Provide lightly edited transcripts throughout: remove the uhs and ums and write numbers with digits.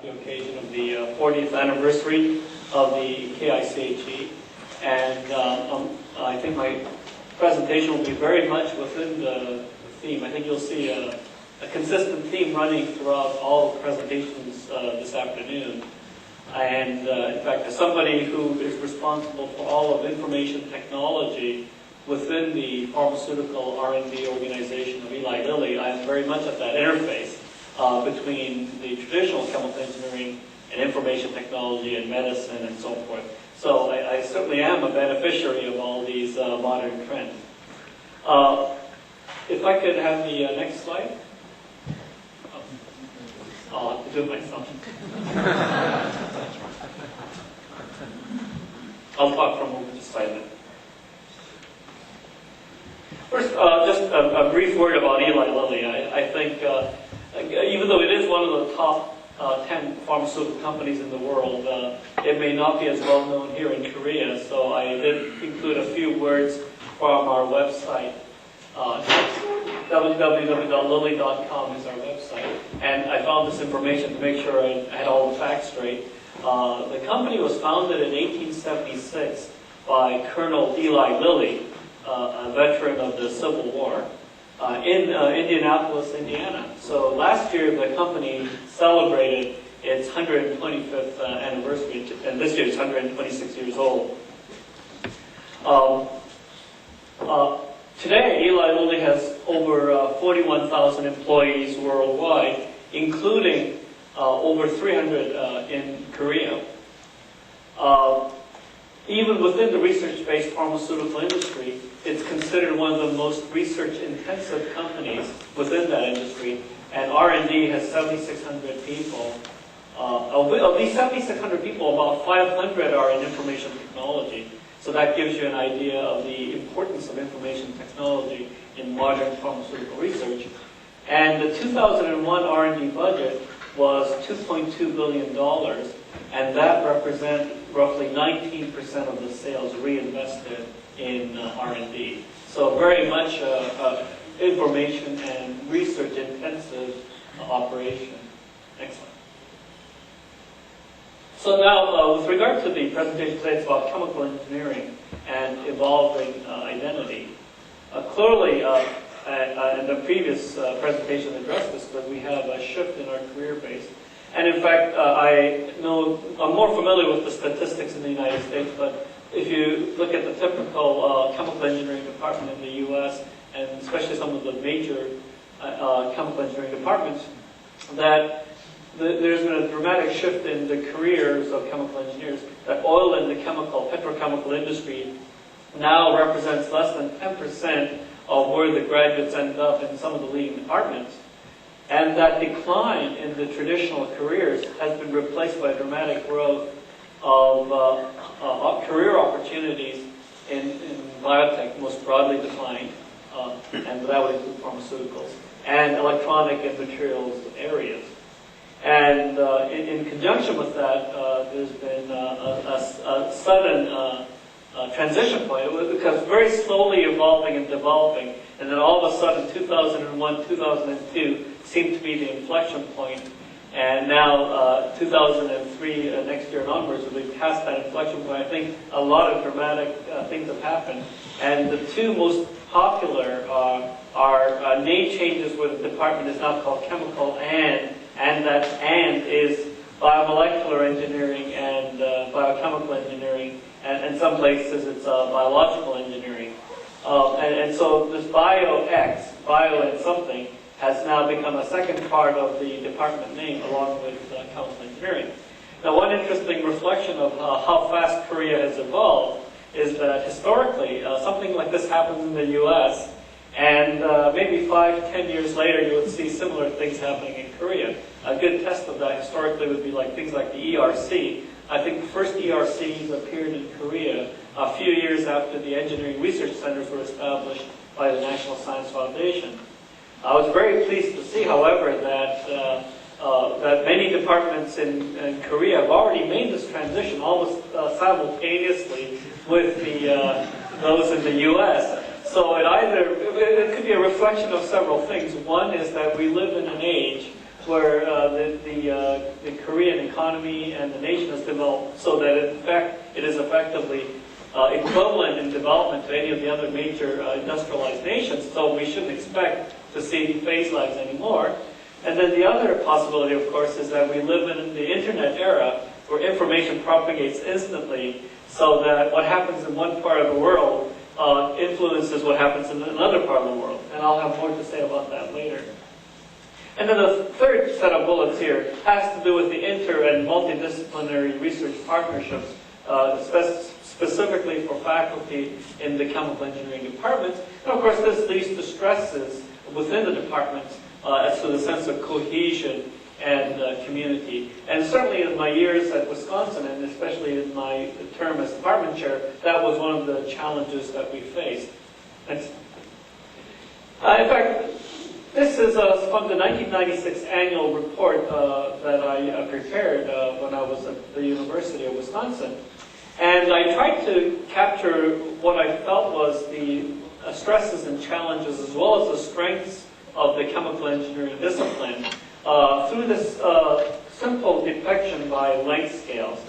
the occasion of the 40th anniversary of the KICHE. And I think my presentation will be very much within the theme. I think you'll see a consistent theme running throughout all the presentations this afternoon. And in fact, as somebody who is responsible for all of information technology within the pharmaceutical R&D organization of Eli Lilly, I'm very much at that interface between the traditional chemical engineering and information technology and medicine and so forth. So I certainly am a beneficiary of all these modern trends. If I could have the next slide. I'll have to do it myself. I'll talk from over to silent. First, just a brief word about Eli Lilly. I think, even though it is one of the top 10 pharmaceutical companies in the world, it may not be as well known here in Korea, so I did include a few words from our website. www.lilly.com is our website, and I found this information to make sure I had all the facts straight. The company was founded in 1876 by Colonel Eli Lilly, a veteran of the Civil War, in Indianapolis, Indiana. So last year the company celebrated its 125th anniversary, and this year it's 126 years old. Today, Eli Lilly has over 41,000 employees worldwide, including over 300 in Korea. Even within the research-based pharmaceutical industry, it's considered one of the most research-intensive companies within that industry, and R&D has 7,600 people. Of these 7,600 people, about 500 are in information technology. So that gives you an idea of the importance of information technology in modern pharmaceutical research. And the 2001 R&D budget was $2.2 billion, and that represents roughly 19% of the sales reinvested in R&D. So very much information and research intensive operation. Next slide. So now, with regard to the presentation today, it's about chemical engineering and evolving identity. Clearly, in the previous presentation addressed this, but we have a shift in our career base. And in fact, I'm more familiar with the statistics in the United States, but if you look at the typical chemical engineering department in the U.S., and especially some of the major chemical engineering departments, that there's been a dramatic shift in the careers of chemical engineers, that oil and the petrochemical industry now represents less than 10% of where the graduates end up in some of the leading departments. And that decline in the traditional careers has been replaced by dramatic growth of career opportunities in biotech, most broadly defined, and that would include pharmaceuticals, and electronic and materials areas. And in conjunction with that, there's been a sudden transition point. It was very slowly evolving and developing, and then all of a sudden 2001, 2002 seemed to be the inflection point, and now 2003, next year and onwards, we'll be past that inflection point. I think a lot of dramatic things have happened, and the two most popular are name changes where the department is now called chemical and that "and" is biomolecular engineering and biochemical engineering, and some places it's biological engineering. And so this bio and something, has now become a second part of the department name along with chemical engineering. Now, one interesting reflection of how fast Korea has evolved is that historically, something like this happens in the U.S., and maybe 5-10 years later, you would see similar things happening in Korea. A good test of that historically would be like things like the ERC. I think the first ERCs appeared in Korea a few years after the engineering research centers were established by the National Science Foundation. I was very pleased to see, however, that many departments in Korea have already made this transition almost simultaneously with those in the U.S. So it could be a reflection of several things. One is that we live in an age where the Korean economy and the nation has developed so that in fact it is effectively equivalent in development to any of the other major industrialized nations, so we shouldn't expect to see phase lags anymore. And then the other possibility, of course, is that we live in the internet era where information propagates instantly, so that what happens in one part of the world influences what happens in another part of the world. And I'll have more to say about that later. And then the third set of bullets here has to do with the inter- and multidisciplinary research partnerships, specifically for faculty in the chemical engineering departments. And of course, this leads to stresses within the departments as to the sense of cohesion and community. And certainly in my years at Wisconsin, and especially in my term as department chair, that was one of the challenges that we faced. Next. In fact, this is from the 1996 annual report that I prepared when I was at the University of Wisconsin. And I tried to capture what I felt was the stresses and challenges as well as the strengths of the chemical engineering discipline through this simple depiction by length scales.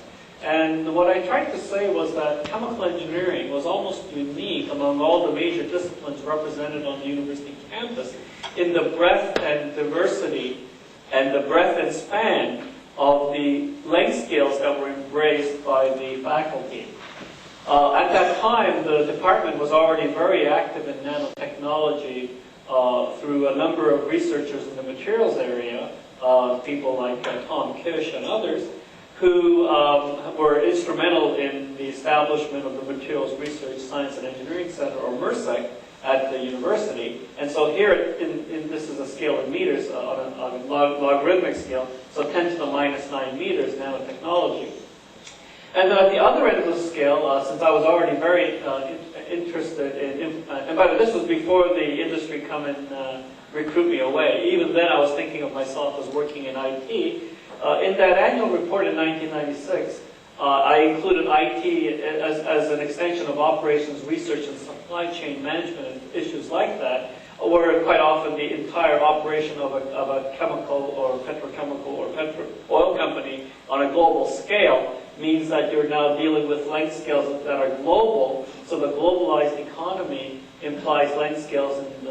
And what I tried to say was that chemical engineering was almost unique among all the major disciplines represented on the university campus in the breadth and diversity and the breadth and span of the length scales that were embraced by the faculty. At that time, the department was already very active in nanotechnology through a number of researchers in the materials area, people like Tom Kish and others, who were instrumental in the establishment of the Materials Research Science and Engineering Center, or MERSEC, at the university. And so here, this is a scale in meters on a logarithmic scale, so 10 to the minus 9 meters nanotechnology. And then at the other end of the scale, since I was already very interested in, and by the way, this was before the industry come and recruit me away. Even then I was thinking of myself as working in IT. In that annual report in 1996, I included IT as an extension of operations, research, and supply chain management and issues like that, where quite often the entire operation of a chemical or petrochemical or oil company on a global scale means that you're now dealing with length scales that are global. So the globalized economy implies length scales in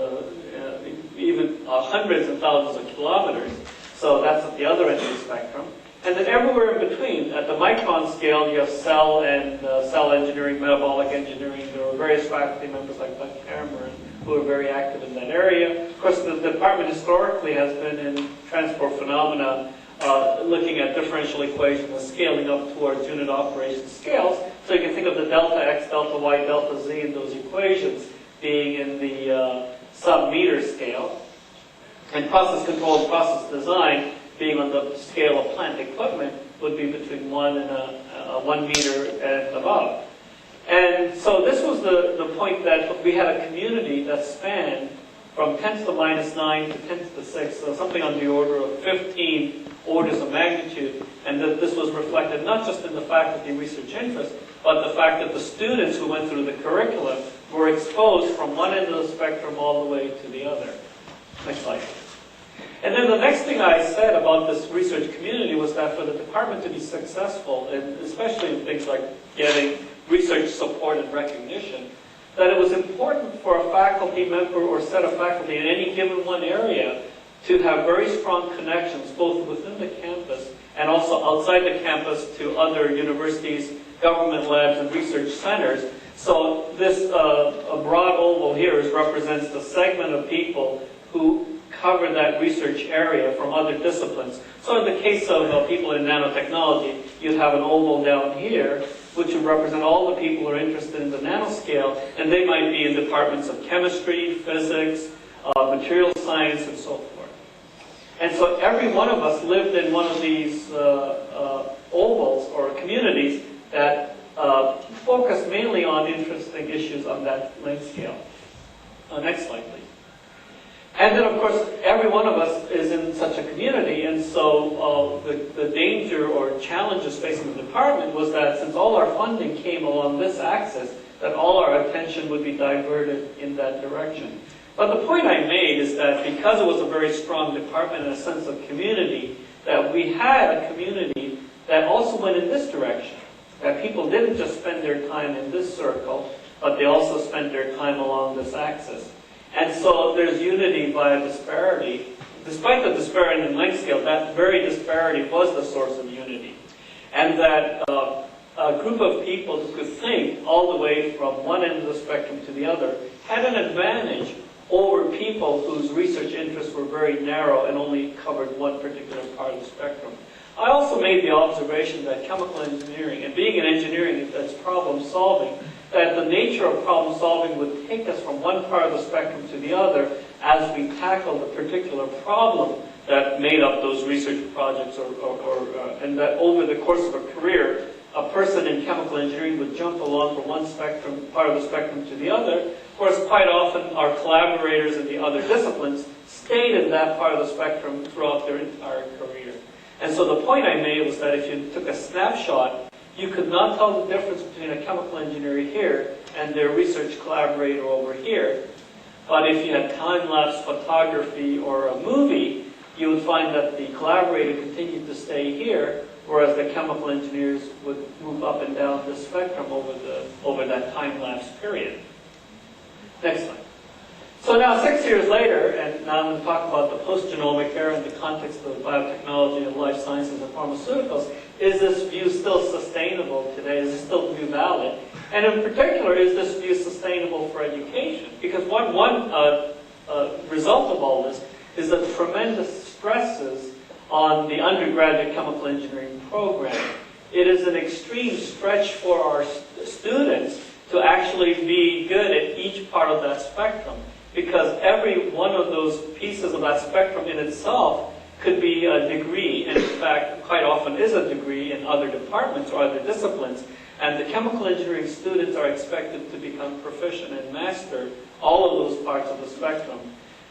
even hundreds and thousands of kilometers. So that's at the other end of the spectrum. And then everywhere in between, at the micron scale, you have cell and cell engineering, metabolic engineering. There were various faculty members like Buck Cameron who are very active in that area. Of course, the department historically has been in transport phenomena, looking at differential equations and scaling up towards unit operation scales. So you can think of the delta x, delta y, delta z in those equations being in the sub-meter scale. And process control and process design being on the scale of plant equipment would be between 1 and 1 meter and above. And so this was the point that we had a community that spanned from 10 to the minus 9 to 10 to the 6, so something on the order of 15 orders of magnitude, and that this was reflected not just in the faculty research interest, but the fact that the students who went through the curriculum were exposed from one end of the spectrum all the way to the other. Next slide. And then the next thing I said about this research community was that for the department to be successful, and especially in things like getting research support and recognition, that it was important for a faculty member or set of faculty in any given one area to have very strong connections both within the campus and also outside the campus to other universities, government labs, and research centers. So this a broad oval here represents the segment of people who cover that research area from other disciplines. So in the case of people in nanotechnology, you'd have an oval down here, which would represent all the people who are interested in the nanoscale, and they might be in departments of chemistry, physics, material science, and so forth. And so every one of us lived in one of these ovals or communities that focused mainly on interesting issues on that length scale. Next slide, please. And then, of course, every one of us is in such a community, and so the danger or challenges facing the department was that since all our funding came along this axis, that all our attention would be diverted in that direction. But the point I made is that because it was a very strong department and a sense of community, that we had a community that also went in this direction. That people didn't just spend their time in this circle, but they also spent their time along this axis. And so there's unity by a disparity. Despite the disparity in length scale, that very disparity was the source of unity. And that a group of people who could think all the way from one end of the spectrum to the other had an advantage over people whose research interests were very narrow and only covered one particular part of the spectrum. I also made the observation that chemical engineering, and being in engineering that's problem solving, that the nature of problem solving would take us from one part of the spectrum to the other as we tackle the particular problem that made up those research projects, and that over the course of a career, a person in chemical engineering would jump along from one spectrum, part of the spectrum to the other, whereas quite often our collaborators in the other disciplines stayed in that part of the spectrum throughout their entire career. And so the point I made was that if you took a snapshot, you could not tell the difference between a chemical engineer here and their research collaborator over here. But if you had time-lapse photography or a movie, you would find that the collaborator continued to stay here, whereas the chemical engineers would move up and down the spectrum over that time-lapse period. Next slide. So now 6 years later, and now I'm going to talk about the post-genomic era in the context of biotechnology and life sciences and pharmaceuticals. Is this view still sustainable today? Is this still view valid? And in particular, is this view sustainable for education? Because one result of all this is the tremendous stresses on the undergraduate chemical engineering program. It is an extreme stretch for our students to actually be good at each part of that spectrum, because every one of those pieces of that spectrum in itself could be a degree, and in fact, quite often is a degree in other departments or other disciplines. And the chemical engineering students are expected to become proficient and master all of those parts of the spectrum.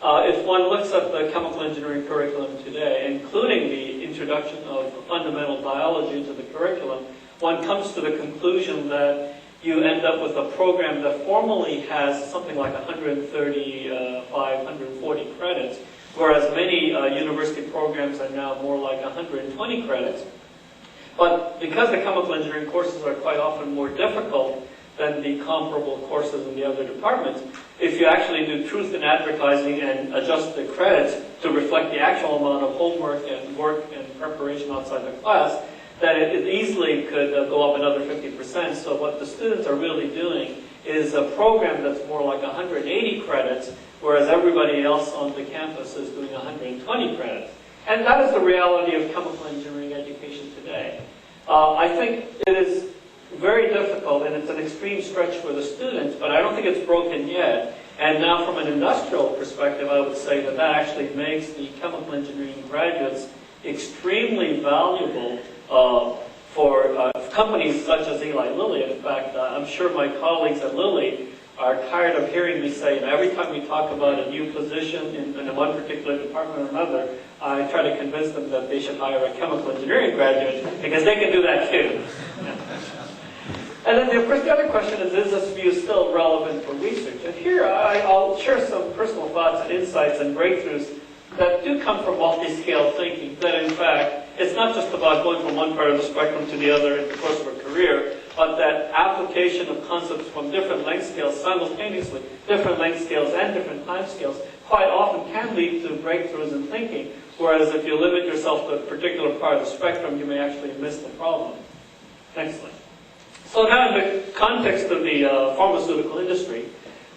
If one looks at the chemical engineering curriculum today, including the introduction of fundamental biology into the curriculum, one comes to the conclusion that you end up with a program that formally has something like 135, 140 credits, whereas many university programs are now more like 120 credits. But because the chemical engineering courses are quite often more difficult than the comparable courses in the other departments, if you actually do truth in advertising and adjust the credits to reflect the actual amount of homework and work and preparation outside the class, that it easily could go up another 50%. So what the students are really doing is a program that's more like 180 credits, whereas everybody else on the campus is doing 120 credits. And that is the reality of chemical engineering education today. I think it is very difficult, and it's an extreme stretch for the students, but I don't think it's broken yet. And now from an industrial perspective, I would say that that actually makes the chemical engineering graduates extremely valuable for companies such as Eli Lilly. In fact, I'm sure my colleagues at Lilly are tired of hearing me say, every time we talk about a new position in one particular department or another, I try to convince them that they should hire a chemical engineering graduate, because they can do that too. And then, of course, the other question is this view still relevant for research? And here I'll share some personal thoughts and insights and breakthroughs that do come from multi-scale thinking, that in fact, it's not just about going from one part of the spectrum to the other in the course of a career, but that application of concepts from different length scales simultaneously, different length scales and different time scales, quite often can lead to breakthroughs in thinking, whereas if you limit yourself to a particular part of the spectrum, you may actually miss the problem. Next slide. So now in the context of the pharmaceutical industry,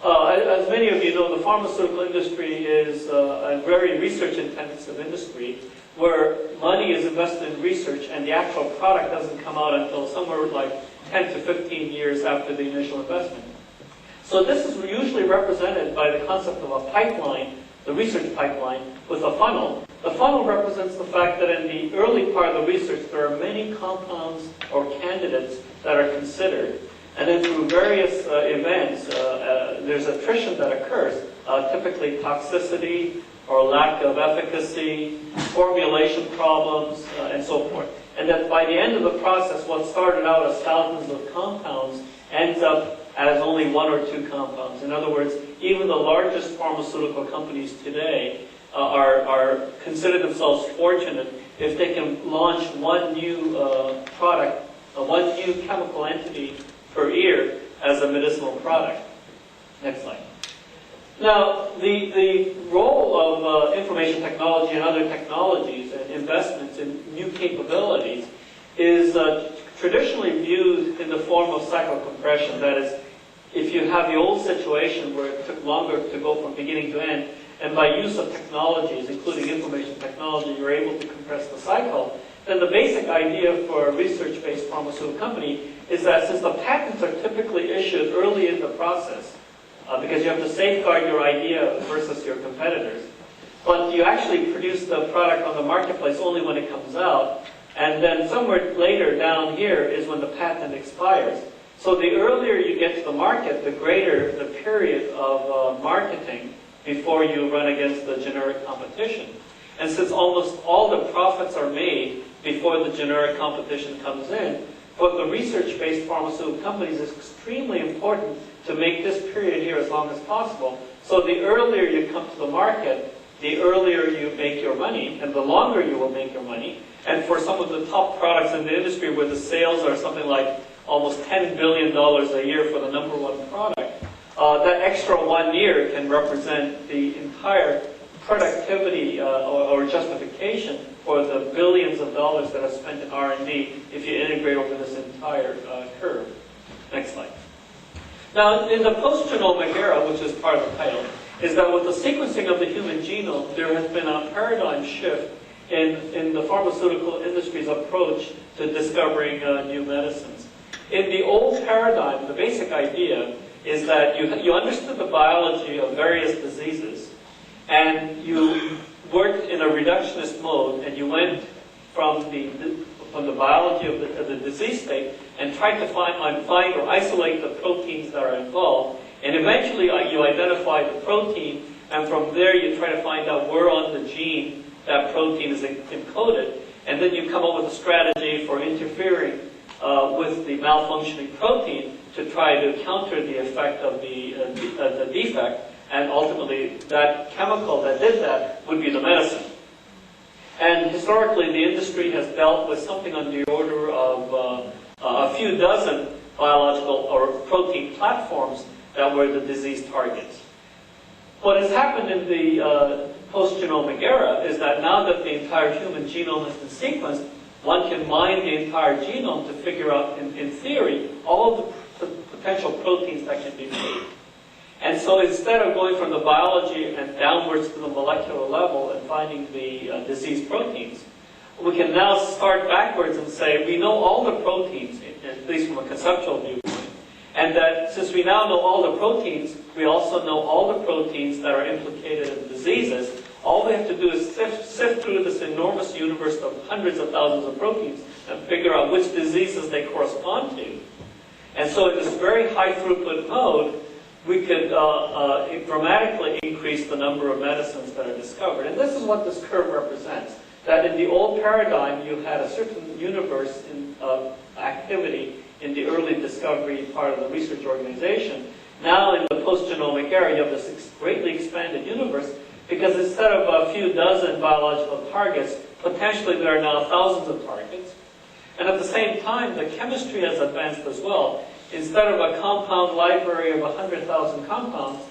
as many of you know, the pharmaceutical industry is a very research-intensive industry where money is invested in research and the actual product doesn't come out until somewhere like 10 to 15 years after the initial investment. So this is usually represented by the concept of a pipeline, the research pipeline, with a funnel. The funnel represents the fact that in the early part of the research there are many compounds or candidates that are considered. And then through various events, there's attrition that occurs, typically toxicity or lack of efficacy, formulation problems, and so forth. And that by the end of the process, what started out as thousands of compounds ends up as only 1 or 2 compounds. In other words, even the largest pharmaceutical companies today consider themselves fortunate if they can launch one new product, one new chemical entity per year as a medicinal product. Next slide. Now, the role of information technology and other technologies and investments in new capabilities is traditionally viewed in the form of cyclocompression. That is, if you have the old situation where it took longer to go from beginning to end, and by use of technologies, including information technology, you're able to compress the cycle, then the basic idea for a research-based pharmaceutical company is that since the patents are typically issued early in the process, because you have to safeguard your idea versus your competitors, but you actually produce the product on the marketplace only when it comes out, and then somewhere later down here is when the patent expires. So the earlier you get to the market, the greater the period of marketing before you run against the generic competition. And since almost all the profits are made before the generic competition comes in, for the research-based pharmaceutical companies, it's extremely important to make this period here as long as possible. So the earlier you come to the market, the earlier you make your money, and the longer you will make your money. And for some of the top products in the industry where the sales are something like almost $10 billion a year for the number one product, that extra 1 year can represent the entire productivity or justification for the billions of dollars that are spent in R&D if you integrate over this entire curve. Next slide. Now, in the post-genomic era, which is part of the title, is that with the sequencing of the human genome, there has been a paradigm shift in the pharmaceutical industry's approach to discovering new medicines. In the old paradigm, the basic idea is that you understood the biology of various diseases, and you worked in a reductionist mode, and you went from the biology of the disease state and tried to find or isolate the proteins that are involved, and eventually you identify the protein, and from there you try to find out where on the gene that protein is encoded, and then you come up with a strategy for interfering with the malfunctioning protein to try to counter the effect of the defect, and ultimately that chemical that did that would be the medicine. And historically, the industry has dealt with something on the order of a few dozen biological or protein platforms that were the disease targets. What has happened in the post-genomic era is that now that the entire human genome has been sequenced, one can mine the entire genome to figure out, in theory, all of the potential proteins that can be made. And so instead of going from the biology and downwards to the molecular level and finding the disease proteins, we can now start backwards and say we know all the proteins, at least from a conceptual viewpoint, and that since we now know all the proteins, we also know all the proteins that are implicated in diseases. All we have to do is sift through this enormous universe of hundreds of thousands of proteins and figure out which diseases they correspond to. And so in this very high throughput mode, we could dramatically increase the number of medicines that are discovered. And this is what this curve represents. That in the old paradigm, you had a certain universe of activity in the early discovery part of the research organization. Now in the post-genomic era, you have this greatly expanded universe, because instead of a few dozen biological targets, potentially there are now thousands of targets. And at the same time, the chemistry has advanced as well. Instead of a compound library of 100,000 compounds,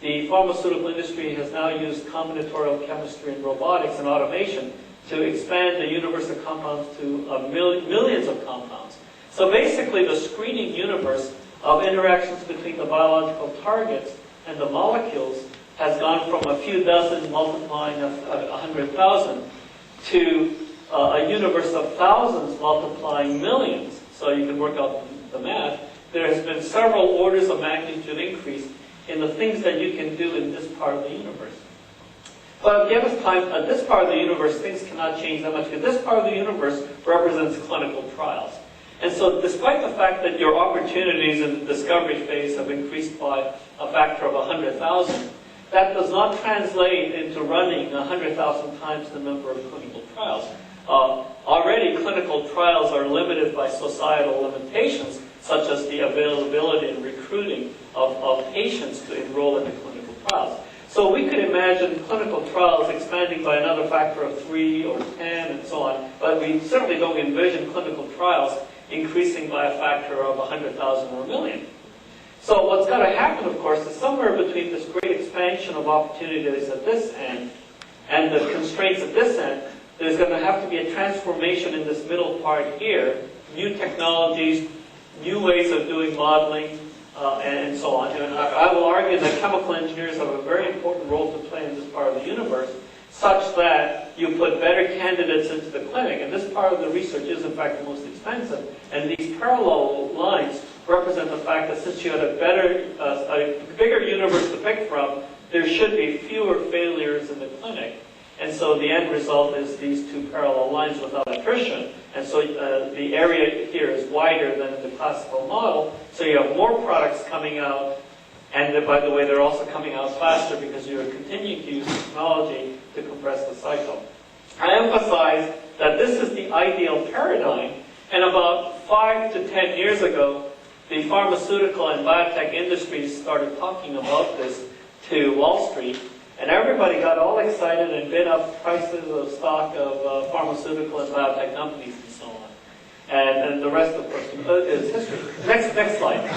the pharmaceutical industry has now used combinatorial chemistry and robotics and automation to expand the universe of compounds to millions of compounds. So basically, the screening universe of interactions between the biological targets and the molecules has gone from a few dozen multiplying 100,000 to a universe of thousands multiplying millions. So you can work out the math. There has been several orders of magnitude increase in the things that you can do in this part of the universe. But at this part of the universe, things cannot change that much, because this part of the universe represents clinical trials. And so despite the fact that your opportunities in the discovery phase have increased by a factor of 100,000, that does not translate into running 100,000 times the number of clinical trials. Already clinical trials are limited by societal limitations, such as the availability and recruiting of patients to enroll in the clinical trials. So we could imagine clinical trials expanding by another factor of 3 or 10 and so on, but we certainly don't envision clinical trials increasing by a factor of 100,000 or a million. So what's got to happen, of course, is somewhere between this great expansion of opportunities at this end and the constraints at this end, there's going to have to be a transformation in this middle part here, new technologies, new ways of doing modeling, and so on. And I will argue that chemical engineers have a very important role to play in this part of the universe, such that you put better candidates into the clinic. And this part of the research is, in fact, the most expensive. And these parallel lines represent the fact that since you had a bigger universe to pick from, there should be fewer failures in the clinic. And so the end result is these two parallel lines without attrition. And so the area here is wider than in the classical model. So you have more products coming out. And by the way, they're also coming out faster because you're continuing to use technology to compress the cycle. I emphasize that this is the ideal paradigm. And about 5 to 10 years ago, the pharmaceutical and biotech industries started talking about this to Wall Street. And everybody got all excited and bid up prices of stock of pharmaceutical and biotech companies and so on. And the rest, of course, is history. Next slide.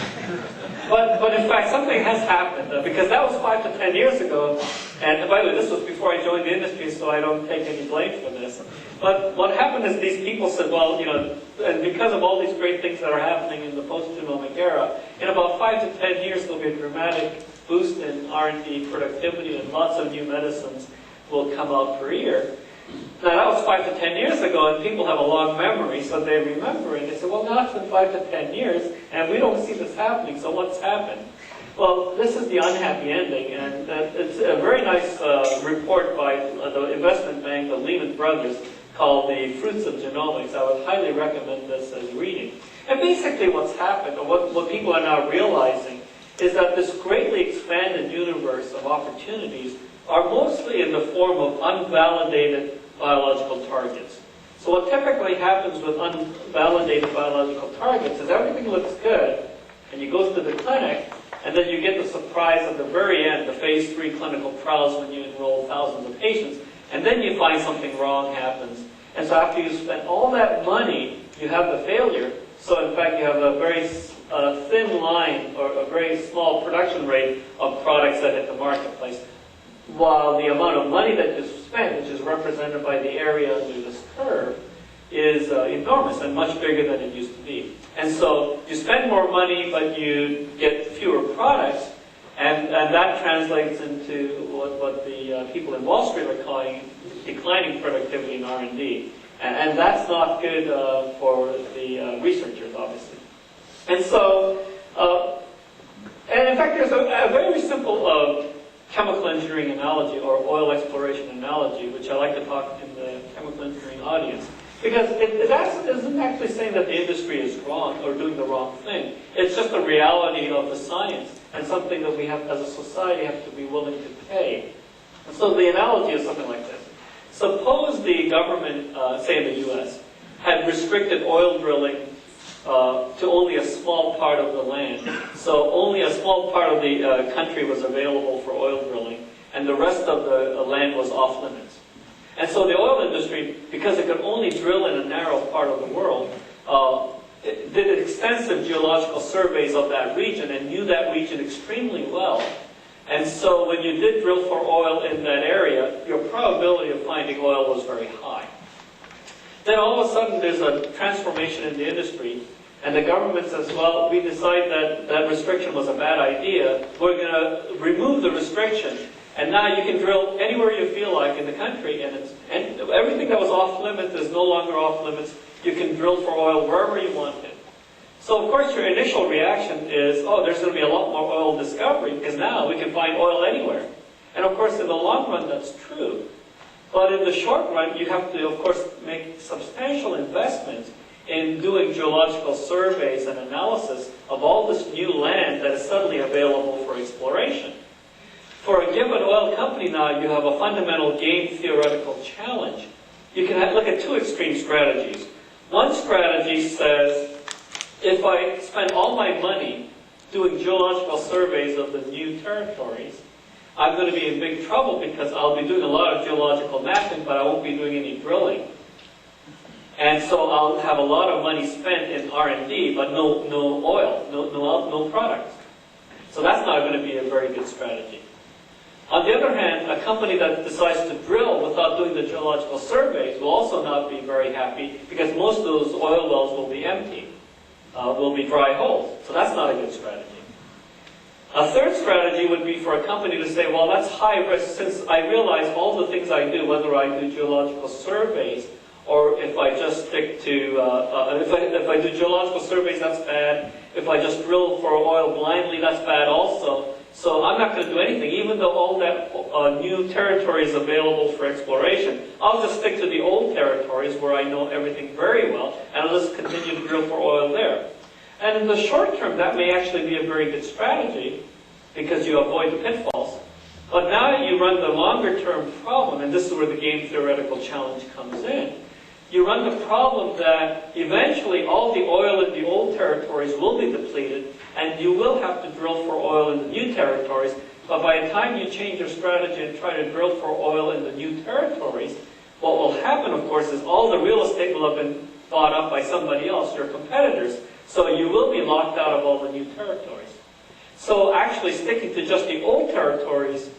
But in fact, something has happened, because that was 5 to 10 years ago. And by the way, this was before I joined the industry, so I don't take any blame for this. But what happened is these people said, well, and because of all these great things that are happening in the post-genomic era, in about 5 to 10 years, there'll be a dramatic boost in R&D productivity, and lots of new medicines will come out per year. Now, that was 5 to 10 years ago, and people have a long memory, so they remember it. They say, well, now it's been 5 to 10 years, and we don't see this happening, so what's happened? Well, this is the unhappy ending, and it's a very nice report by the investment bank, the Lehman Brothers, called The Fruits of Genomics. I would highly recommend this as reading. And basically what's happened, or what people are now realizing, is that this greatly expanded universe of opportunities are mostly in the form of unvalidated biological targets. So what typically happens with unvalidated biological targets is everything looks good, and you go to the clinic, and then you get the surprise at the very end, the phase 3 clinical trials when you enroll thousands of patients, and then you find something wrong happens. And so after you spend all that money, you have the failure. So in fact, you have a very thin line, or a very small production rate of products that hit the marketplace, while the amount of money that you spent, which is represented by the area under this curve, is enormous and much bigger than it used to be. And so you spend more money, but you get fewer products, and that translates into what the people in Wall Street are calling declining productivity in R&D. And that's not good for the researchers, obviously. And so, and in fact, there's a very simple chemical engineering analogy, or oil exploration analogy, which I like to talk in the chemical engineering audience. Because it isn't actually saying that the industry is wrong or doing the wrong thing. It's just a reality of the science, and something that we have, as a society, have to be willing to pay. And so the analogy is something like this. Suppose the government, say in the U.S., had restricted oil drilling to only a small part of the land. So only a small part of the country was available for oil drilling, and the rest of the land was off limits. And so the oil industry, because it could only drill in a narrow part of the world, did extensive geological surveys of that region and knew that region extremely well. And so when you did drill for oil in that area, your probability of finding oil was very high. Then all of a sudden there's a transformation in the industry, and the government says, well, we decide that that restriction was a bad idea. We're going to remove the restriction, and now you can drill anywhere you feel like in the country, and everything that was off limits is no longer off limits. You can drill for oil wherever you want it. So of course your initial reaction is, oh, there's going to be a lot more oil discovery, because now we can find oil anywhere. And of course in the long run that's true. But in the short run, you have to, of course, make substantial investments in doing geological surveys and analysis of all this new land that is suddenly available for exploration. For a given oil company now, you have a fundamental game theoretical challenge. You can look at two extreme strategies. One strategy says, if I spend all my money doing geological surveys of the new territories, I'm going to be in big trouble because I'll be doing a lot of geological mapping, but I won't be doing any drilling. And so I'll have a lot of money spent in R&D, but no oil, no products. So that's not going to be a very good strategy. On the other hand, a company that decides to drill without doing the geological surveys will also not be very happy because most of those oil wells will be empty, will be dry holes. So that's not a good strategy. A third strategy would be for a company to say, well, that's high risk since I realize all the things I do, whether I do geological surveys or if I just stick to, if I do geological surveys, that's bad. If I just drill for oil blindly, that's bad also. So I'm not going to do anything, even though all that new territory is available for exploration. I'll just stick to the old territories where I know everything very well, and I'll just continue to drill for oil there. And in the short term, that may actually be a very good strategy because you avoid the pitfalls. But now you run the longer term problem, and this is where the game theoretical challenge comes in. You run the problem that eventually all the oil in the old territories will be depleted, and you will have to drill for oil in the new territories. But by the time you change your strategy and try to drill for oil in the new territories, what will happen, of course, is all the real estate will have been bought up by somebody else, your competitors. So you will be locked out of all the new territories. So actually sticking to just the old territories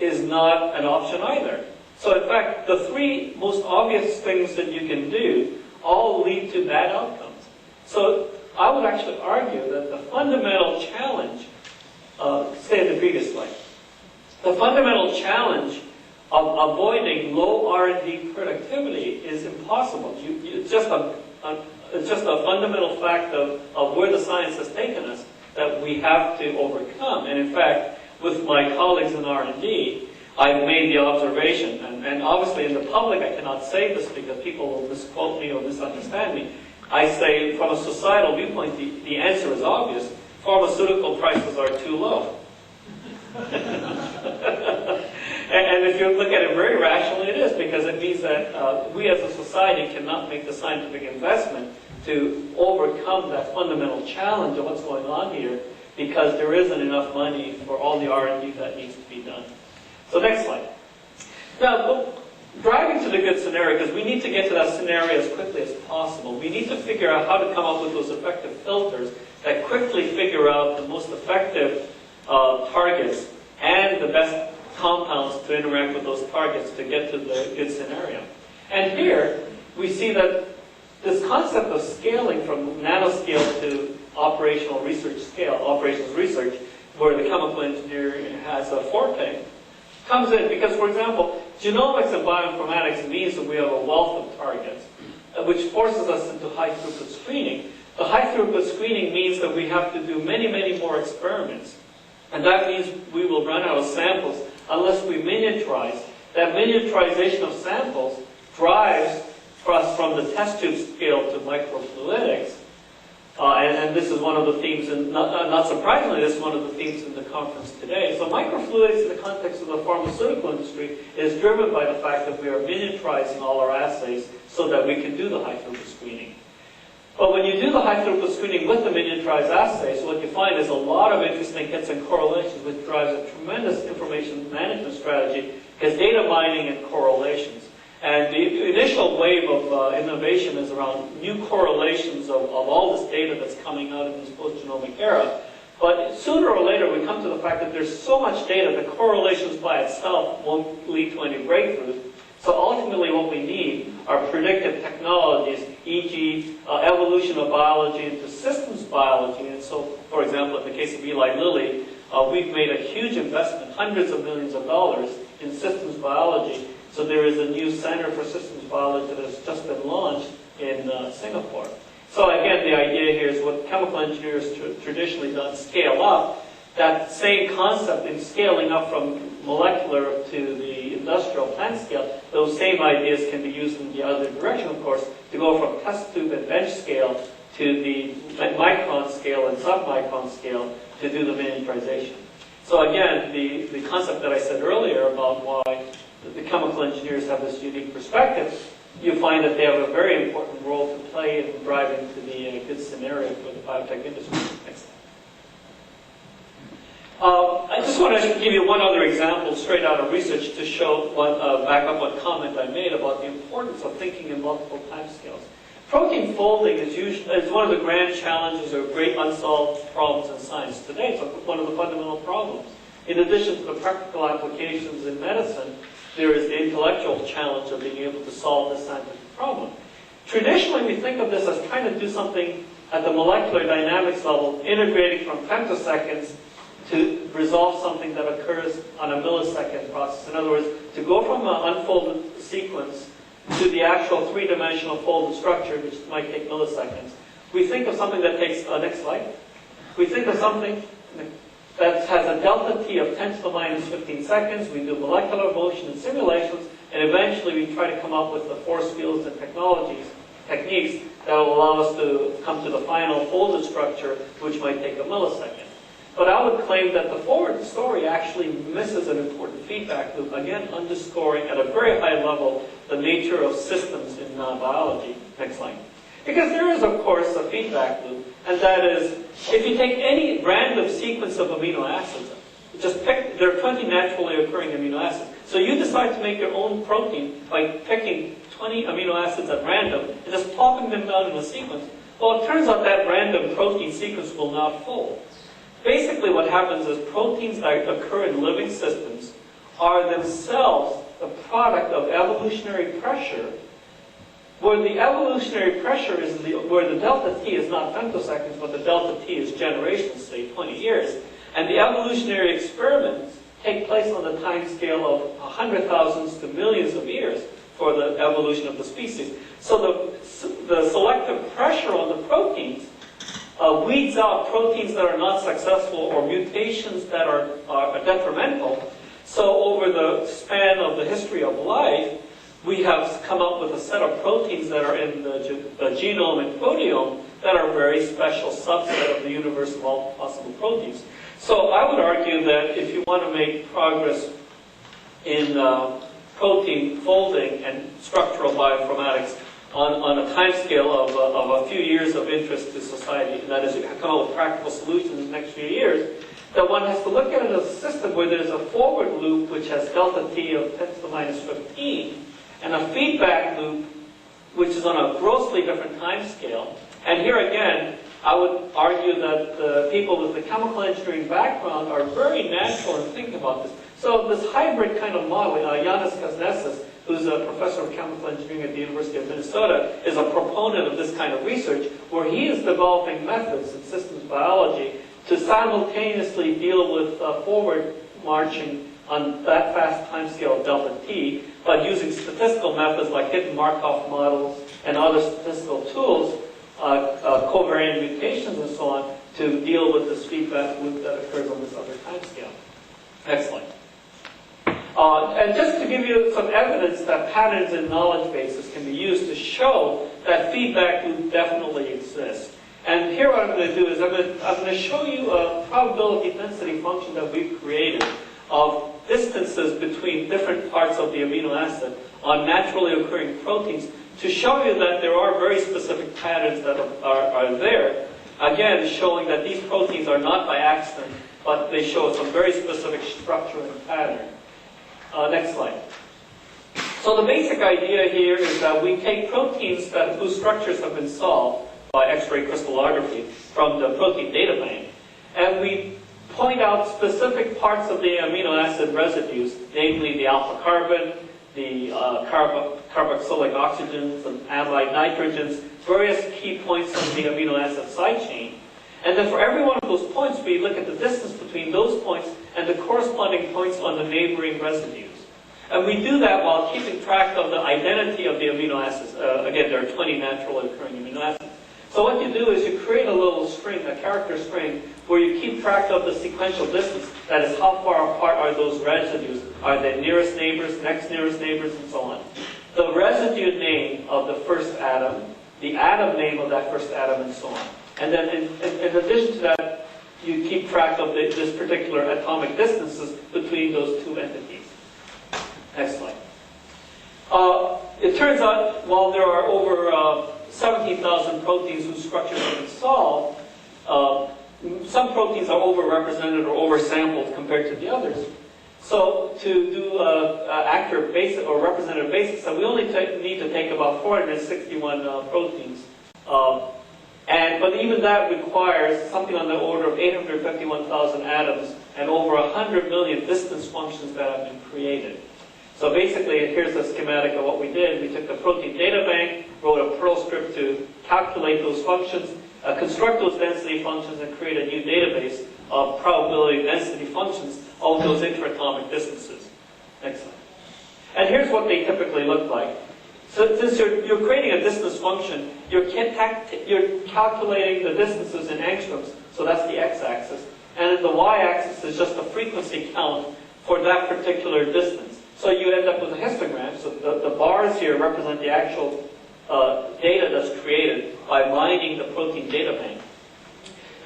is not an option either. So in fact, the three most obvious things that you can do all lead to bad outcomes. So I would actually argue that the fundamental challenge, say in the previous slide, the fundamental challenge of avoiding low R&D productivity is impossible. It's just a fundamental fact of where the science has taken us that we have to overcome. And in fact, with my colleagues in R&D, I've made the observation, and obviously in the public I cannot say this because people will misquote me or misunderstand me. I say from a societal viewpoint, the answer is obvious. Pharmaceutical prices are too low. And if you look at it very rationally, it is, because it means that we as a society cannot make the scientific investment to overcome that fundamental challenge of what's going on here, because there isn't enough money for all the R&D that needs to be done. So next slide. Now, driving to the good scenario, because we need to get to that scenario as quickly as possible. We need to figure out how to come up with those effective filters that quickly figure out the most effective targets and the best compounds to interact with those targets to get to the good scenario. And here, we see that this concept of scaling from nanoscale to operational research scale, operations research, where the chemical engineer has a forte, comes in because, for example, genomics and bioinformatics means that we have a wealth of targets, which forces us into high-throughput screening. The high-throughput screening means that we have to do many, many more experiments. And that means we will run out of samples unless we miniaturize. That miniaturization of samples drives us from the test tube scale to microfluidics. And this is one of the themes, and not surprisingly, this is one of the themes in the conference today. So microfluidics in the context of the pharmaceutical industry is driven by the fact that we are miniaturizing all our assays so that we can do the high-throughput screening. But when you do the high-throughput screening with the miniaturized assays, what you find is a lot of interesting hits and correlations, which drives a tremendous information management strategy, because data mining and correlations. And the initial wave of innovation is around new correlations of all this data that's coming out in this post-genomic era. But sooner or later, we come to the fact that there's so much data that correlations by itself won't lead to any breakthroughs. So ultimately what we need are predictive technologies, e.g. Evolution of biology into systems biology. And so, for example, in the case of Eli Lilly, we've made a huge investment, hundreds of millions of dollars, in systems biology. So there is a new Center for Systems Biology that has just been launched in Singapore. So again, the idea here is what chemical engineers traditionally done, scale up. That same concept in scaling up from molecular to the industrial plant scale, those same ideas can be used in the other direction, of course, to go from test tube and bench scale to the micron scale and submicron scale to do the miniaturization. So again, the concept that I said earlier about why the chemical engineers have this unique perspective you find that they have a very important role to play in driving to be a good scenario for the biotech industry. Next slide. I just want to give you one other example straight out of research to show back up what comment I made about the importance of thinking in multiple timescales. Protein folding is one of the grand challenges or great unsolved problems in science today. It's one of the fundamental problems. In addition to the practical applications in medicine, there is the intellectual challenge of being able to solve this scientific problem. Traditionally, we think of this as trying to do something at the molecular dynamics level, integrating from femtoseconds to resolve something that occurs on a millisecond process. In other words, to go from an unfolded sequence to the actual three-dimensional folded structure, which might take milliseconds. We think of something that takes, next slide. We think of something that has a delta T of 10 to the minus 15 seconds. We do molecular motion and simulations, and eventually we try to come up with the force fields and techniques that will allow us to come to the final folded structure, which might take a millisecond. But I would claim that the forward story actually misses an important feedback loop, again underscoring at a very high level the nature of systems in biology. Next slide. Because there is, of course, a feedback loop, and that is, if you take any random sequence of amino acids, just pick, there are 20 naturally occurring amino acids. So you decide to make your own protein by picking 20 amino acids at random and just plopping them down in a sequence. Well, it turns out that random protein sequence will not fold. Basically what happens is proteins that occur in living systems are themselves the product of evolutionary pressure, where the evolutionary pressure is where the delta T is not femtoseconds, but the delta T is generations, say 20 years. And the evolutionary experiments take place on the time scale of 100,000s to millions of years for the evolution of the species. So the selective pressure on the proteins weeds out proteins that are not successful or mutations that are detrimental. So over the span of the history of life, we have come up with a set of proteins that are in the genome and proteome that are a very special subset of the universe of all possible proteins. So I would argue that if you want to make progress in protein folding and structural bioinformatics on a time scale of a few years of interest to society, and that is come up with practical solutions in the next few years, that one has to look at it as a system where there's a forward loop which has delta T of 10 to the minus 15, and a feedback loop which is on a grossly different time scale. And here again, I would argue that the people with the chemical engineering background are very natural in thinking about this. So this hybrid kind of model, Yanis Kasnesis, who's a professor of chemical engineering at the University of Minnesota, is a proponent of this kind of research, where he is developing methods in systems biology to simultaneously deal with forward marching on that fast timescale of delta T, but using statistical methods like hidden Markov models and other statistical tools, covariant mutations and so on, to deal with this feedback loop that occurs on this other timescale. Next slide. And just to give you some evidence that patterns in knowledge bases can be used to show that feedback loop definitely exists. And here what I'm going to do is I'm going to show you a probability density function that we've created of distances between different parts of the amino acid on naturally occurring proteins to show you that there are very specific patterns that are there. Again, showing that these proteins are not by accident, but they show some very specific structure and pattern. Next slide. So the basic idea here is that we take proteins whose structures have been solved by X-ray crystallography from the protein data bank, and we point out specific parts of the amino acid residues, namely the alpha carbon, the carboxylic oxygens, and amide nitrogens, various key points on the amino acid side chain. And then for every one of those points, we look at the distance between those points and the corresponding points on the neighboring residues. And we do that while keeping track of the identity of the amino acids. Again, there are 20 naturally occurring amino acids. So what you do is you create a little string, a character string, where you keep track of the sequential distance. That is, how far apart are those residues? Are they nearest neighbors, next nearest neighbors, and so on. The residue name of the first atom, the atom name of that first atom, and so on. And then in addition to that, you keep track of this particular atomic distances between those two entities. Next slide. it turns out while there are over 17,000 proteins whose structures have been solved, some proteins are overrepresented or oversampled compared to the others. So to do accurate basis or representative basis, so we only need to take about 461 proteins. But even that requires something on the order of 851,000 atoms and over 100 million distance functions that have been created. So basically, here's a schematic of what we did. We took the protein data bank, wrote a Perl script to calculate those functions, construct those density functions, and create a new database of probability density functions of those interatomic distances. Next slide. And here's what they typically look like. So since you're creating a distance function, you're calculating the distances in angstroms, so that's the x-axis, and the y-axis is just the frequency count for that particular distance. So you end up with a histogram, so the bars here represent the actual data that's created by mining the protein data bank.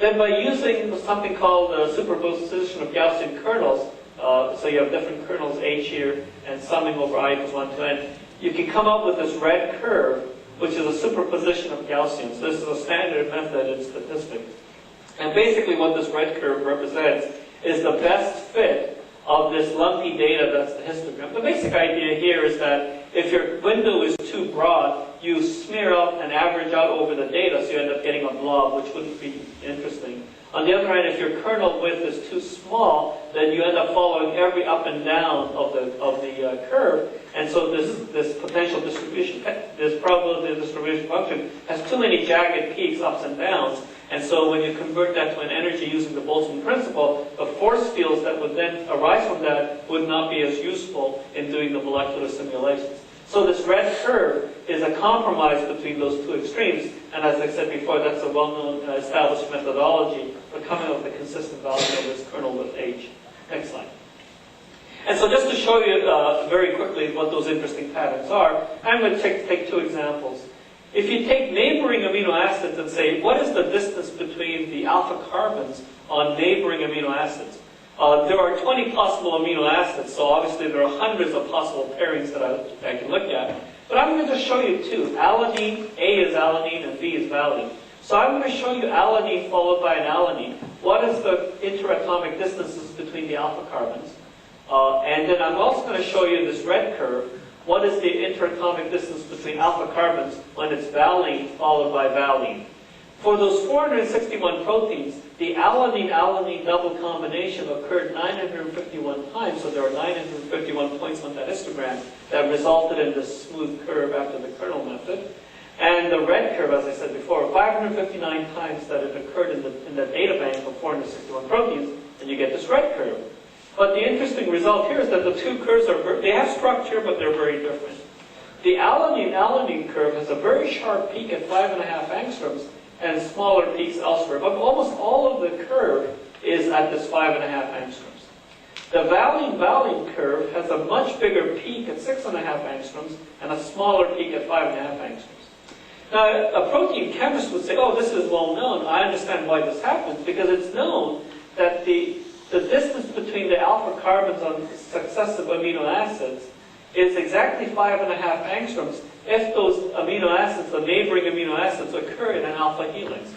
Then by using something called superposition of Gaussian kernels, so you have different kernels H here, and summing over I equals 1 to n, you can come up with this red curve, which is a superposition of Gaussians. This is a standard method in statistics. And basically what this red curve represents is the best fit of this lumpy data that's the histogram. The basic idea here is that if your window is too broad, you smear out and average out over the data, so you end up getting a blob, which wouldn't be interesting. On the other hand, if your kernel width is too small, then you end up following every up and down of the curve, and so this potential distribution, this probability distribution function has too many jagged peaks, ups and downs, and so when you convert that to an energy using the Boltzmann principle, the force fields that would then arise from that would not be as useful in doing the molecular simulations. So this red curve is a compromise between those two extremes, and as I said before, that's a well-known established methodology for coming up with a consistent value of this kernel with H. Next slide. And so just to show you very quickly what those interesting patterns are, I'm going to take two examples. If you take neighboring amino acids and say, what is the distance between the alpha carbons on neighboring amino acids? There are 20 possible amino acids, so obviously there are hundreds of possible pairings that I can look at. But I'm going to show you two. Alanine, A is alanine and B is valine. So I'm going to show you alanine followed by an alanine. What is the interatomic distances between the alpha carbons? And then I'm also going to show you this red curve. What is the interatomic distance between alpha carbons when it's valine followed by valine? For those 461 proteins, the alanine-alanine double combination occurred 951 times, so there are 951 points on that histogram that resulted in this smooth curve after the kernel method. And the red curve, as I said before, 559 times that it occurred in the data bank of 461 proteins, and you get this red curve. But the interesting result here is that the two curves they have structure, but they're very different. The alanine-alanine curve has a very sharp peak at 5.5 angstroms and smaller peaks elsewhere. But almost all of the curve is at this 5.5 angstroms. The valine-valine curve has a much bigger peak at 6.5 angstroms and a smaller peak at 5.5 angstroms. Now, a protein chemist would say, oh, this is well known. I understand why this happens, because it's known that the distance between the alpha carbons on successive amino acids is exactly 5.5 angstroms if those amino acids, the neighboring amino acids, occur in an alpha helix.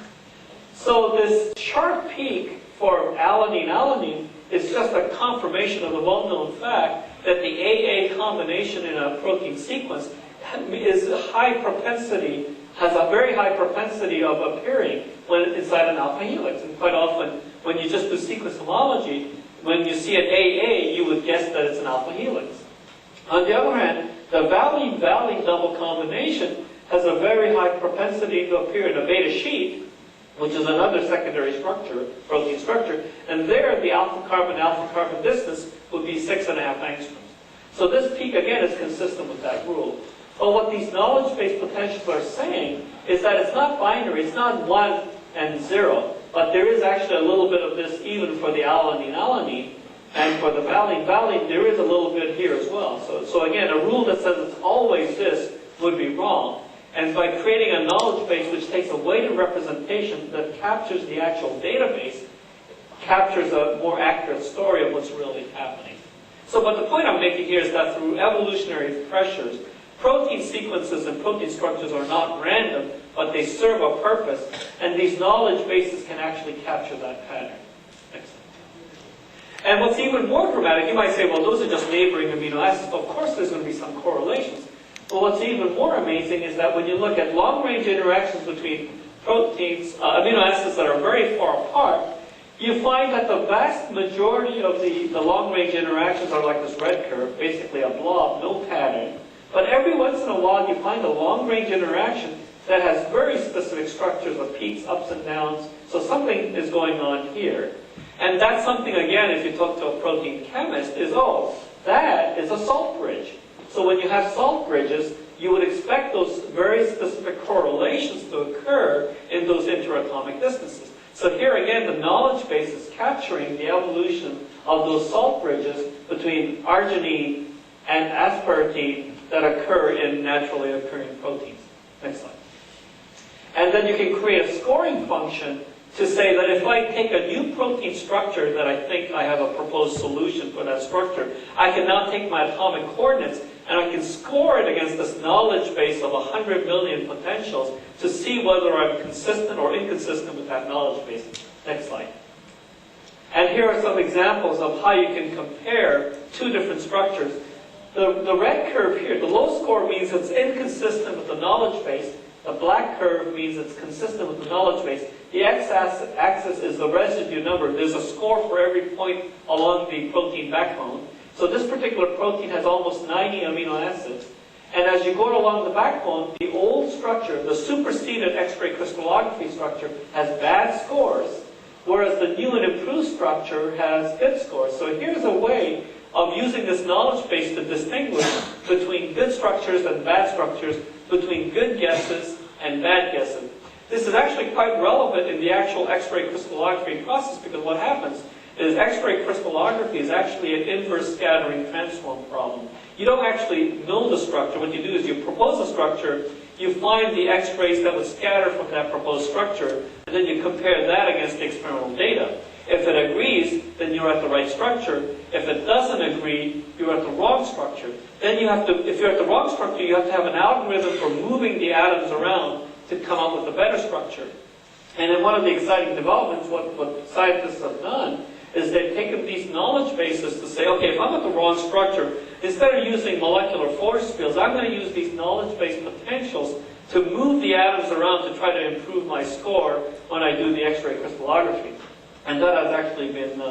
So this sharp peak for alanine-alanine is just a confirmation of the well-known fact that the AA combination in a protein sequence is has a very high propensity of appearing when inside an alpha helix. And quite often, when you just do sequence homology, when you see an AA, you would guess that it's an alpha helix. On the other hand, the valine-valine double combination has a very high propensity to appear in a beta sheet, which is another secondary structure, protein structure, and there the alpha carbon distance would be 6.5 angstroms. So this peak, again, is consistent with that rule. But what these knowledge-based potentials are saying is that it's not binary, it's not 1 and 0, but there is actually a little bit of this even for the alanine-alanine, and for the valine-valine, there is a little bit here as well. So again, a rule that says it's always this would be wrong. And by creating a knowledge base which takes a weighted representation that captures the actual database, captures a more accurate story of what's really happening. So, but the point I'm making here is that through evolutionary pressures, protein sequences and protein structures are not random, but they serve a purpose, and these knowledge bases can actually capture that pattern. And what's even more dramatic, you might say, well, those are just neighboring amino acids. Of course there's going to be some correlations. But what's even more amazing is that when you look at long-range interactions between proteins, amino acids that are very far apart, you find that the vast majority of the long-range interactions are like this red curve, basically a blob, no pattern. But every once in a while you find a long-range interaction that has very specific structures of peaks, ups and downs. So something is going on here. And that's something, again, if you talk to a protein chemist, is, oh, that is a salt bridge. So when you have salt bridges, you would expect those very specific correlations to occur in those interatomic distances. So here again, the knowledge base is capturing the evolution of those salt bridges between arginine and aspartame that occur in naturally occurring proteins. Next slide. And then you can create a scoring function to say that if I take a new protein structure that I think I have a proposed solution for that structure, I can now take my atomic coordinates and I can score it against this knowledge base of 100 million potentials to see whether I'm consistent or inconsistent with that knowledge base. Next slide. And here are some examples of how you can compare two different structures. The red curve here, the low score means it's inconsistent with the knowledge base. The black curve means it's consistent with the knowledge base. The x-axis is the residue number. There's a score for every point along the protein backbone. So this particular protein has almost 90 amino acids. And as you go along the backbone, the old structure, the superseded X-ray crystallography structure, has bad scores, whereas the new and improved structure has good scores. So here's a way of using this knowledge base to distinguish between good structures and bad structures, between good guesses and bad guesses. This is actually quite relevant in the actual X-ray crystallography process, because what happens is X-ray crystallography is actually an inverse scattering transform problem. You don't actually know the structure. What you do is you propose a structure, you find the X-rays that would scatter from that proposed structure, and then you compare that against the experimental data. If it agrees, then you're at the right structure. If it doesn't agree, you're at the wrong structure. Then you have to, if you're at the wrong structure, you have to have an algorithm for moving the atoms around to come up with a better structure. And then one of the exciting developments, what scientists have done, is they've taken these knowledge bases to say, okay, if I'm at the wrong structure, instead of using molecular force fields, I'm going to use these knowledge-based potentials to move the atoms around to try to improve my score when I do the X-ray crystallography. And that has actually been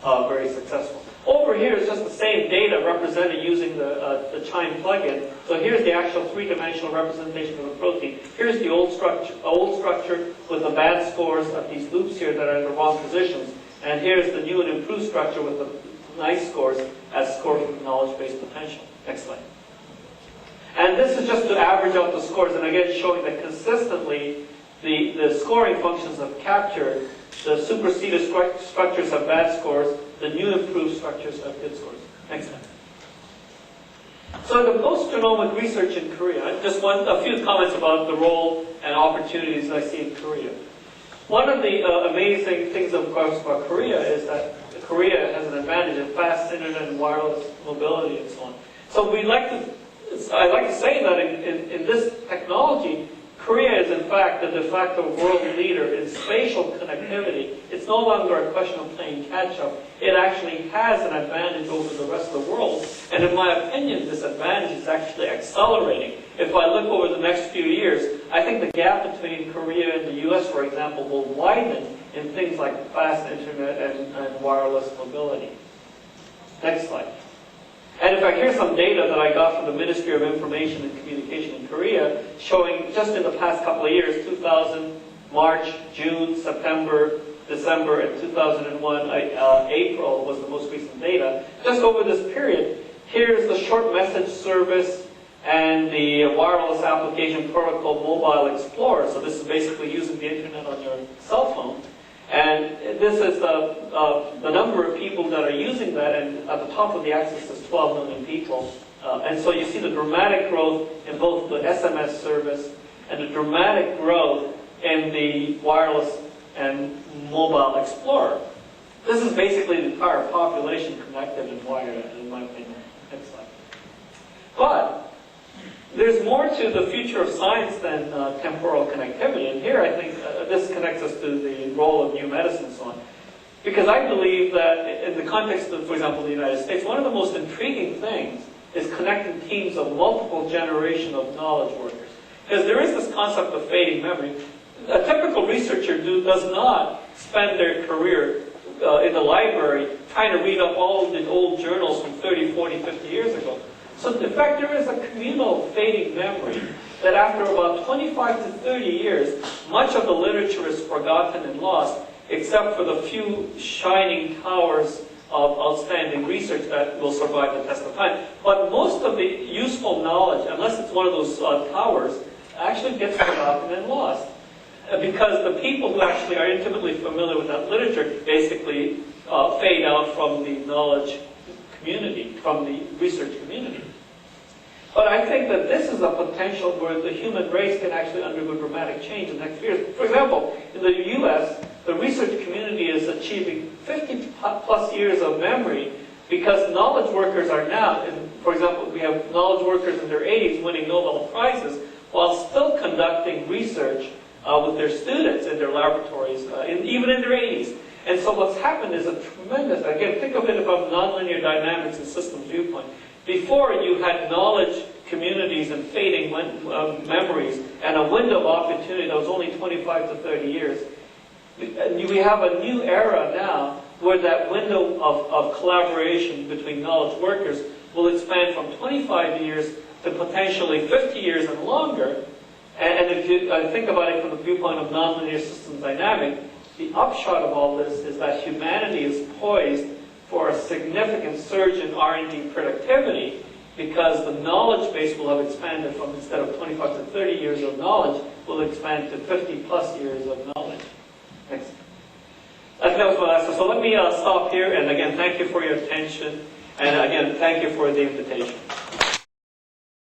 very successful. Over here is just the same data represented using the Chime plugin. So here's the actual three-dimensional representation of the protein. Here's the old structure with the bad scores of these loops here that are in the wrong positions. And here's the new and improved structure with the nice scores as scored from knowledge-based potential. Next slide. And this is just to average out the scores, and again showing that consistently the scoring functions have captured the superseded structures have bad scores, the new improved structures have good scores. Next slide. So the post-genomic research in Korea, just a few comments about the role and opportunities I see in Korea. One of the amazing things, of course, about Korea is that Korea has an advantage in fast internet and wireless mobility and so on. So I like to say that in this technology, Korea is in fact the de facto world leader in spatial connectivity. It's no longer a question of playing catch-up. It actually has an advantage over the rest of the world. And in my opinion, this advantage is actually accelerating. If I look over the next few years, I think the gap between Korea and the US, for example, will widen in things like fast internet and wireless mobility. Next slide. And in fact, here's some data that I got from the Ministry of Information and Communication in Korea, showing just in the past couple of years, 2000, March, June, September, December, and 2001, April was the most recent data. Just over this period, here's the short message service and the wireless application protocol Mobile Explorer. So this is basically using the internet on your cell phone. And this is the number of people that are using that, and at the top of the axis is 12 million people. And so you see the dramatic growth in both the SMS service and the dramatic growth in the wireless and mobile explorer. This is basically the entire population connected and wired, in my opinion. Next slide. But there's more to the future of science than temporal connectivity. And here I think this connects us to the role of new medicine and so on. Because I believe that in the context of, for example, the United States, one of the most intriguing things is connecting teams of multiple generations of knowledge workers. Because there is this concept of fading memory. A typical researcher does not spend their career in the library trying to read up all of the old journals from 30, 40, 50 years ago. So in fact, there is a communal fading memory that after about 25 to 30 years, much of the literature is forgotten and lost, except for the few shining towers of outstanding research that will survive the test of time. But most of the useful knowledge, unless it's one of those towers, actually gets forgotten and lost. Because the people who actually are intimately familiar with that literature basically fade out from the knowledge community, from the research community. But I think that this is a potential where the human race can actually undergo dramatic change in the next few years. For example, in the US, the research community is achieving 50 plus years of memory because knowledge workers are now, for example, we have knowledge workers in their 80s winning Nobel Prizes while still conducting research with their students in their laboratories, even in their 80s. And so what's happened is a tremendous, again, think of it from nonlinear dynamics and systems viewpoint. Before, you had knowledge communities and fading memories and a window of opportunity that was only 25 to 30 years. We have a new era now where that window of collaboration between knowledge workers will expand from 25 years to potentially 50 years and longer. And if you think about it from the viewpoint of nonlinear systems dynamics, the upshot of all this is that humanity is poised for a significant surge in R&D productivity because the knowledge base will have expanded from, instead of 25 to 30 years of knowledge, will expand to 50 plus years of knowledge. Next. That was my last one. So let me stop here, and again, thank you for your attention, and again, thank you for the invitation.